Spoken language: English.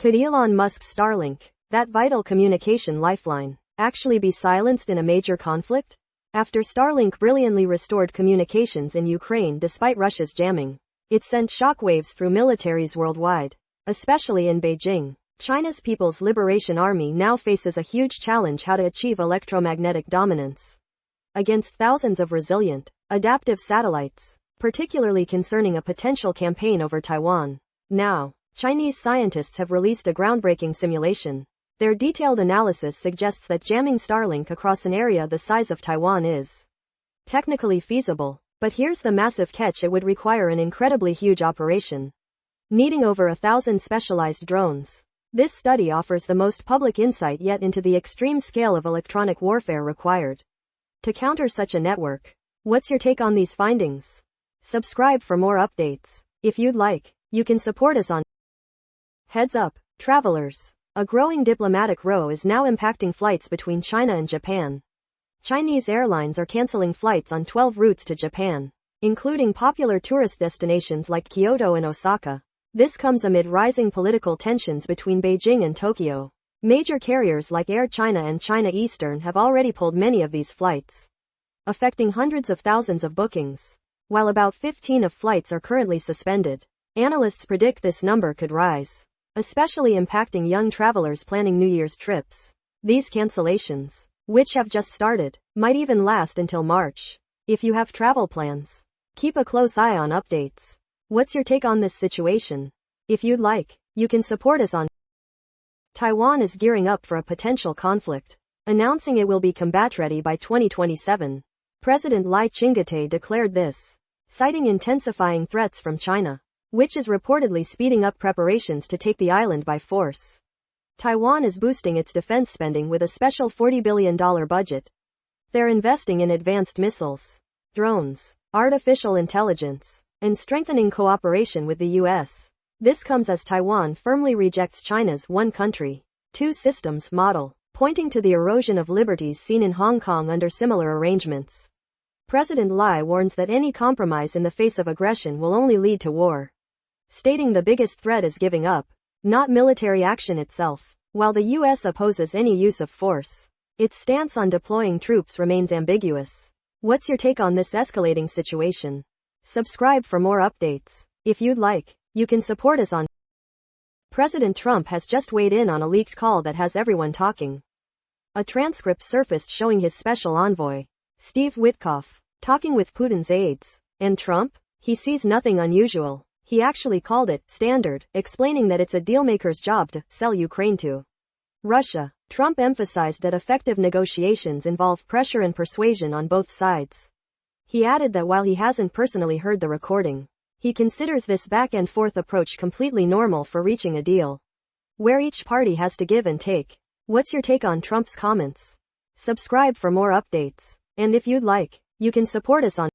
Could Elon Musk's Starlink, that vital communication lifeline, actually be silenced in a major conflict? After Starlink brilliantly restored communications in Ukraine despite Russia's jamming, it sent shockwaves through militaries worldwide, especially in Beijing. China's People's Liberation Army now faces a huge challenge: how to achieve electromagnetic dominance against thousands of resilient, adaptive satellites, particularly concerning a potential campaign over Taiwan. Now, Chinese scientists have released a groundbreaking simulation. Their detailed analysis suggests that jamming Starlink across an area the size of Taiwan is technically feasible. But here's the massive catch: it would require an incredibly huge operation, needing over 1,000 specialized drones. This study offers the most public insight yet into the extreme scale of electronic warfare required to counter such a network. What's your take on these findings? Subscribe for more updates. If you'd like, you can support us on Heads Up, Travelers. A growing diplomatic row is now impacting flights between China and Japan. Chinese airlines are canceling flights on 12 routes to Japan, including popular tourist destinations like Kyoto and Osaka. This comes amid rising political tensions between Beijing and Tokyo. Major carriers like Air China and China Eastern have already pulled many of these flights, affecting hundreds of thousands of bookings. While about 15 of flights are currently suspended, analysts predict this number could rise, especially impacting young travelers planning New Year's trips. These cancellations, which have just started, might even last until March. If you have travel plans, keep a close eye on updates. What's your take on this situation? If you'd like, you can support us on Taiwan is gearing up for a potential conflict, announcing it will be combat-ready by 2027. President Lai Ching-te declared this, citing intensifying threats from China, which is reportedly speeding up preparations to take the island by force. Taiwan is boosting its defense spending with a special $40 billion budget. They're investing in advanced missiles, drones, artificial intelligence, and strengthening cooperation with the U.S. This comes as Taiwan firmly rejects China's one country, two systems model, pointing to the erosion of liberties seen in Hong Kong under similar arrangements. President Lai warns that any compromise in the face of aggression will only lead to war, stating the biggest threat is giving up, not military action itself. While the U.S. opposes any use of force, its stance on deploying troops remains ambiguous. What's your take on this escalating situation? Subscribe for more updates. If you'd like, you can support us on President Trump has just weighed in on a leaked call that has everyone talking. A transcript surfaced showing his special envoy, Steve Witkoff, talking with Putin's aides. And Trump? He sees nothing unusual. He actually called it standard, explaining that it's a dealmaker's job to sell Ukraine to Russia. Trump emphasized that effective negotiations involve pressure and persuasion on both sides. He added that while he hasn't personally heard the recording, he considers this back-and-forth approach completely normal for reaching a deal, where each party has to give and take. What's your take on Trump's comments? Subscribe for more updates. And if you'd like, you can support us on